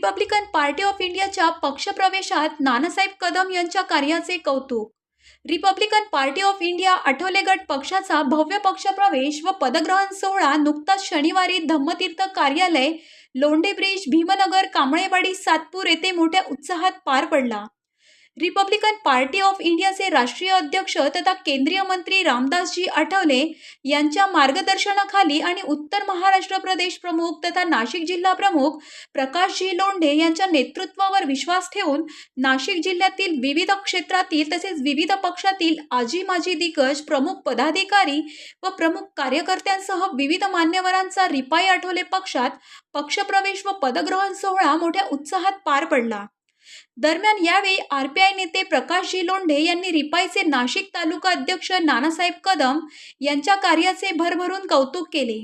Republican party of इंडियाच्या पक्षप्रवेशात नानासाहेब कदम यांच्या कार्याचे कौतुक. Republican party of India Athawale गट पक्षाचा भव्य पक्षप्रवेश व पदग्रहण सोहळा नुकताच शनिवारी धम्मतीर्थ कार्यालय, लोंढे ब्रिज, भीमनगर, कांबळेवाडी, सातपूर येथे मोठ्या उत्साहात पार पडला. रिपब्लिकन पार्टी ऑफ इंडियाचे राष्ट्रीय अध्यक्ष तथा केंद्रीय मंत्री रामदासजी आठवले यांच्या मार्गदर्शनाखाली आणि उत्तर महाराष्ट्र प्रदेश प्रमुख तथा नाशिक जिल्हा प्रमुख प्रकाशजी लोंढे यांच्या नेतृत्वावर विश्वास ठेवून नाशिक जिल्ह्यातील विविध क्षेत्रातील तसेच विविध पक्षातील आजी माजी दिग्गज, प्रमुख पदाधिकारी व प्रमुख कार्यकर्त्यांसह विविध मान्यवरांचा रिपाई आठवले पक्षात पक्षप्रवेश व पदग्रहण सोहळा मोठ्या उत्साहात पार पडला. दरम्यान यावेळी आरपीआय नेते प्रकाशजी लोंढे यांनी रिपाईचे नाशिक तालुका अध्यक्ष नानासाहेब कदम यांच्या कार्याचे भरभरून कौतुक केले.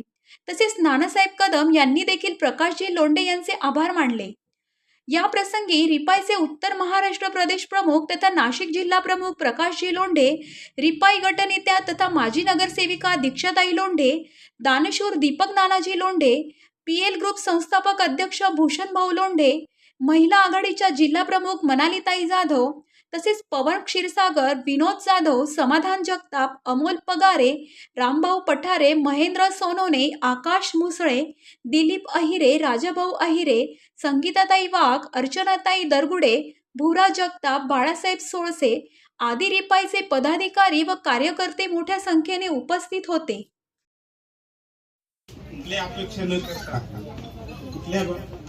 तसेच नानासाहेब कदम यांनी देखील प्रकाशजी लोंढे यांचे आभार मानले. या प्रसंगी रिपाईचे उत्तर महाराष्ट्र प्रदेश प्रमुख तथा नाशिक जिल्हा प्रमुख प्रकाशजी लोंढे, रिपाई गटनेत्या तथा माजी नगरसेविका दीक्षाताई लोंढे, दानशूर दीपक नानाजी लोंढे, पीएल ग्रुप संस्थापक अध्यक्ष भूषण भाऊ लोंढे, महिला आघाडीच्या जिल्हा प्रमुख मनालीताई जाधव, तसेच पवन क्षीरसागर, विनोद जाधव, समाधान जगताप, अमोल पगारे, रामभाऊ पठारे, महेंद्र सोनोने, आकाश मुसळे, दिलीप अहिरे, राजाभाऊ अहिरे, संगीताताई वाघ, अर्चनाताई दरगुडे, भूरा जगताप, बाळासाहेब सोळसे आदी रिपाईचे पदाधिकारी व कार्यकर्ते मोठ्या संख्येने उपस्थित होते.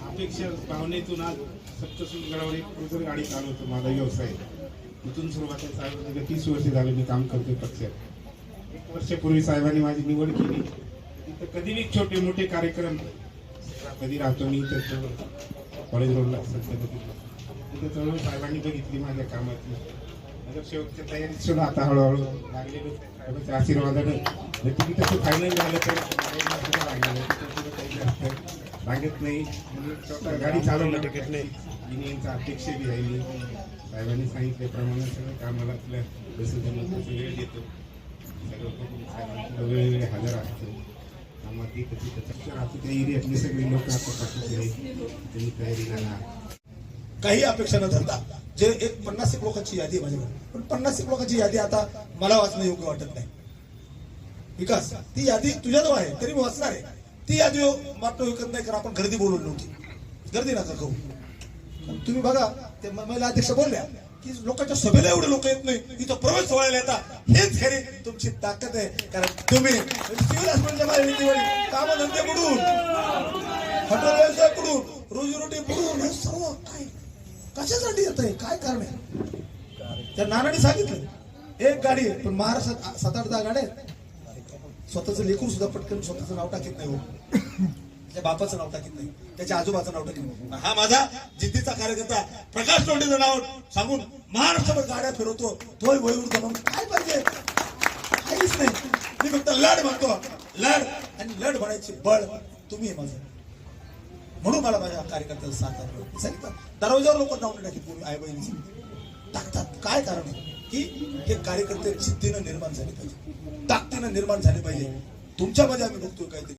अपेक्षा भावनेतून आज सप्तशृंगगडावर एक क्रुझर गाडी चालवतो. माझा व्यवसाय इथून सुरुवात आहे. साहेबांना 30 वर्ष झाले मी काम करतोय पक्षात. 1 वर्षापूर्वी साहेबांनी माझी निवड केली. तिथं कधी मी छोटे मोठे कार्यक्रम कधी राहतो मी तर कॉलेज रोडला तिथं चळवळ साहेबांनी बघितली माझ्या कामाची. नगरसेवकच्या तयारीत सुद्धा आता हळूहळू लागलेलो साहेबांच्या आशीर्वादाने. तिकीट तसं फायनल झालं तर लागत नाही. स्वतः गाडी चालवलं तिकीट नाही. युनियनचा अध्यक्ष बी राहिली. साहेबांनी सांगितल्याप्रमाणे सगळं कामाला आपल्या जसं वेळ देतो. सगळं वेळोवेळी हजर असतो. कामात राहतो त्या एरियातले सगळे लोक आता त्यांनी तयारी राहणार. काही अपेक्षा न धरता जे एक 50 लोकांची यादी आहे माझ्याकडे, पण 50 लोकांची यादी आता मला वाचणं योग्य वाटत नाही. विकास, ती यादी तुझ्याजवळ आहे तरी मी वाचणार आहे. ती यादी मात्र विकत नाही, कारण आपण गर्दी बोलवली नव्हती. गर्दी नका करू. तुम्ही बघा ते महिला अध्यक्ष बोलल्या की लोकांच्या सभेला एवढे लोक येत नाही, इथं प्रवेश सोहळ्याला येतात. हेच खरी तुमची ताकद आहे. कारण तुम्ही सिव्हिल हॉस्पिटलच्या बाहेर कामधंदे बुडून, हॉटेल व्यवसाय बुडून, रोजीरोटी बुडून, हे सर्व काय कशासाठी येत आहे, काय कारण आहे? त्या नानाने सांगितलं एक गाडी आहे, पण महाराष्ट्रात 7-8-10 गाड्या आहेत. स्वतःचं लेकरू सुद्धा पटकन स्वतःचं नाव टाकीत नाही. हो, त्याच्या बापाचं नाव टाकीत नाही, त्याच्या आजोबाचं नाव टाकीत नाही. हा माझा जिद्दीचा कार्यकर्ता प्रकाश लोंढेचं नाव सांगून महाराष्ट्रभर गाड्या फिरवतो. तोय वयवृद्ध म्हणून काय पाहिजे? काहीच नाही. मी फक्त लढ म्हणतो, लढ, आणि लढ म्हणायची बळ तुम्ही आहे माझं. म्हणून मला माझ्या कार्यकर्त्याला सांगतात सांगितलं दरवाजावर लोक नाव टाकीत आई बहिणी टाकतात. काय कारण आहे की हे कार्यकर्ते जिद्दीनं निर्माण झाले पाहिजे, ताकदीनं निर्माण झाले पाहिजे. तुमच्यामध्ये आम्ही बघतोय काहीतरी